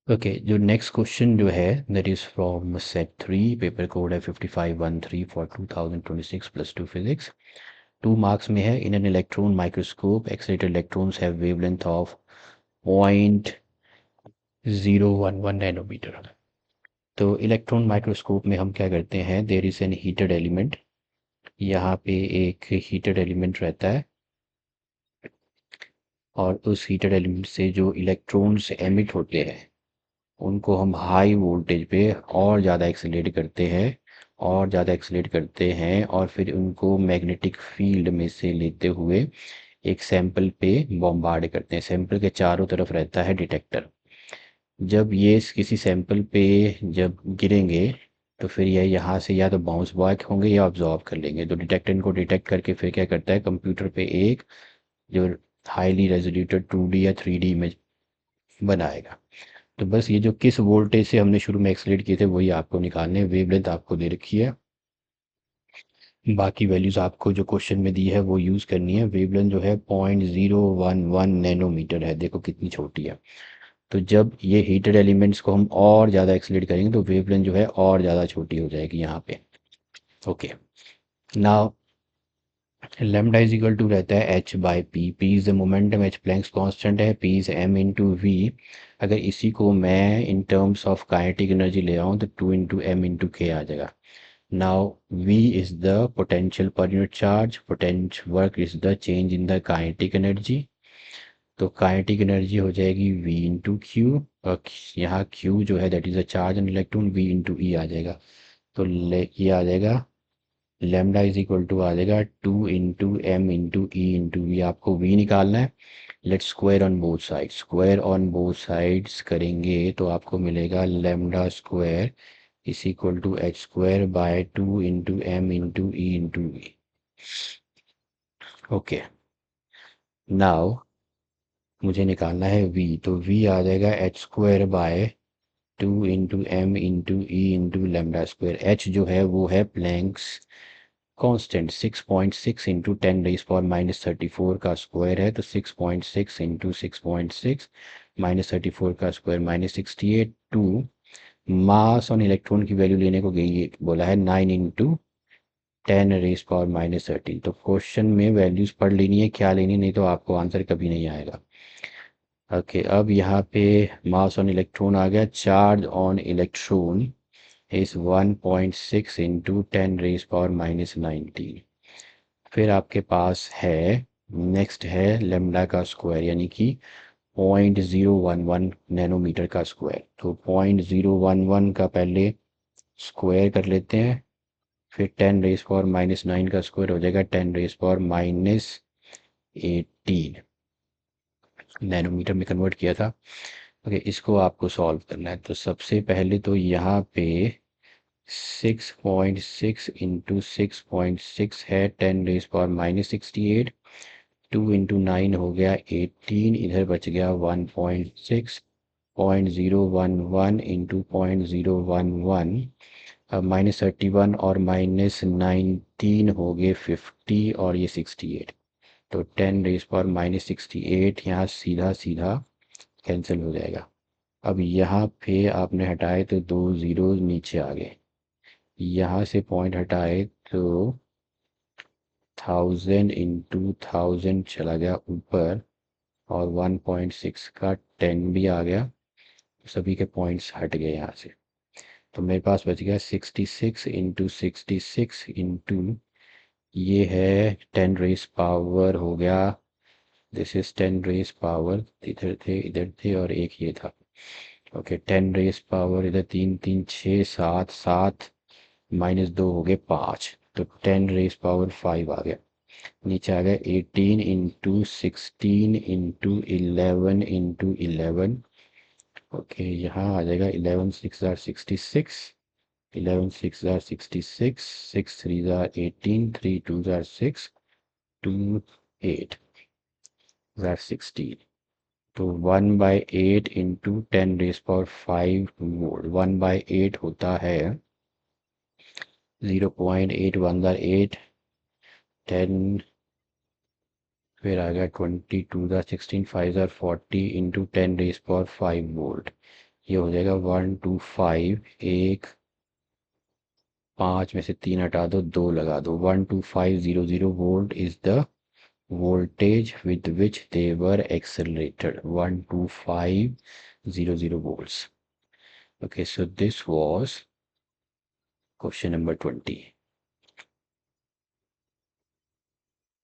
Okay, जो next question जो है that is from set 3, paper code है 5513 फॉर 2026 +2 फिजिक्स। 2 मार्क्स में है। In an electron microscope accelerated electrons have wavelength of 0.011 nanometre. तो electron microscope में हम क्या करते हैं, there is an heated element. यहाँ पे एक हीटेड एलिमेंट रहता है और उस हीटेड एलिमेंट से जो इलेक्ट्रॉन्स एमिट होते हैं उनको हम हाई वोल्टेज पे और ज़्यादा एक्सीलरेट करते हैं और फिर उनको मैग्नेटिक फील्ड में से लेते हुए एक सैंपल पे बॉम्बार्ड करते हैं। सैंपल के चारों तरफ रहता है डिटेक्टर। जब ये किसी सैंपल पे जब गिरेंगे तो फिर ये यहाँ से या तो बाउंस बैक होंगे या ऑब्जॉर्व कर लेंगे। तो डिटेक्टर इनको डिटेक्ट करके फिर क्या करता है, कंप्यूटर पे एक जो हाईली रेजोल्यूटेड 2D या 3D इमेज बनाएगा। तो बस ये जो किस वोल्टेज से हमने शुरू में एक्सलेट किए थे वही आपको निकालने हैं। वेवलेंथ आपको दे रखी है, बाकी वैल्यूज आपको जो क्वेश्चन में दी है वो यूज़ करनी है। वेवलेंथ जो है 0.011 नैनोमीटर है, देखो कितनी छोटी है। तो जब ये हीटेड एलिमेंट्स को हम और ज़्यादा एक्सलेट करेंगे तो वेवलेंथ जो है और ज़्यादा छोटी हो जाएगी यहाँ पे। Okay, now lambda is equal to रहता है h by p. P is the momentum, h Planck's constant है, p is m into v. अगर इसी को मैं in terms of kinetic energy ले आऊँ तो 2 इंटू एम इंटू के आ जाएगा। Now v is the potential per unit charge, potential work is the change in the kinetic energy. तो काइनेटिक एनर्जी हो जाएगी v इंटू क्यू, और यहाँ q जो है that is the charge on electron, v into e आ जाएगा। तो ये आ जाएगा लैम्डा इज इक्वल टू आ जाएगा 2 into m into e into v. आपको वी निकालना है। Let's square on both sides, square on both sides करेंगे तो आपको मिलेगा lambda square is equal to h square by 2 into m into e into v. Okay, now मुझे निकालना है v। तो v आ जाएगा h square by 2 into m into e into lambda square. h जो है वो है प्लैंक्स कांस्टेंट, 6.6 इंटू 10⁻⁻34 का स्क्वायर है। तो 6.6 इंटू 6.6 -34 का square -68। To mass on electron की वैल्यू लेने को गई बोला है 9 इंटू 10⁻⁻13। तो क्वेश्चन में वैल्यूज पढ़ लेनी है, क्या लेनी, नहीं तो आपको आंसर कभी नहीं आएगा। ओके, अब यहाँ पे मास ऑन इलेक्ट्रॉन आ गया। Charge on electron is 1.6 into 10⁻⁻19। फिर आपके पास है नेक्स्ट है लेमडा का स्क्वायर यानी कि 0.011 नैनोमीटर का स्क्वायर। तो 0.011 का पहले स्क्वायर कर लेते हैं, फिर 10⁻⁻9 का स्क्वायर हो जाएगा 10⁻18 नैनोमीटर में कन्वर्ट किया था। ओके, इसको आपको सॉल्व करना है। तो सबसे पहले तो यहाँ पे 6.6 इंटू 6.6 है 10⁻⁻68। 2 इंटू 9 हो गया 18, इधर बच गया 1.6। 0.011 इंटू 0.011, अब -31 और -19 हो गए 50 और ये 68। तो 10⁻⁻68 यहाँ सीधा सीधा कैंसिल हो जाएगा। अब यहाँ पे आपने हटाए तो 2 जीरो नीचे आ गए, यहाँ से पॉइंट हटाए तो 1000 इंटू 1000 चला गया ऊपर, और 1.6 का 10 भी आ गया। सभी के पॉइंट्स हट गए यहाँ से। तो मेरे पास बच गया 66 इंटू 66 इंटू ये है 10 रेस पावर हो गया, दिस इज 10 रेस पावर, इधर थे और एक ये था। ओके, 10 रेस पावर इधर 3 3 6 7 7 -2 हो गए 5। तो 10 रेस पावर 5 आ गया। नीचे आ गया 18 इंटू 16 इंटू 11 इंटू 11। ओके, यहाँ आ जाएगा 11 6 ज़ार 66, 11 6 ज़ार 66, 6 3 ज़ार 18, 3 2 ज़ार 6, 2 8 ज़ार 16। तो 1/8 इंटू 10⁻⁵ वोल्ट। 1/8 होता है 0.81 ज़ार 8, 10, फिर आ गया 20 2 ज़ार 16, 5 ज़ार 40 इंटू 10⁻⁵ वोल्ट। ये हो जाएगा 125, एक 5 में से 3 हटा दो, 2 लगा दो, 12500 volt is the voltage with which they were accelerated. 12500 volts. Okay, so this was question number 20.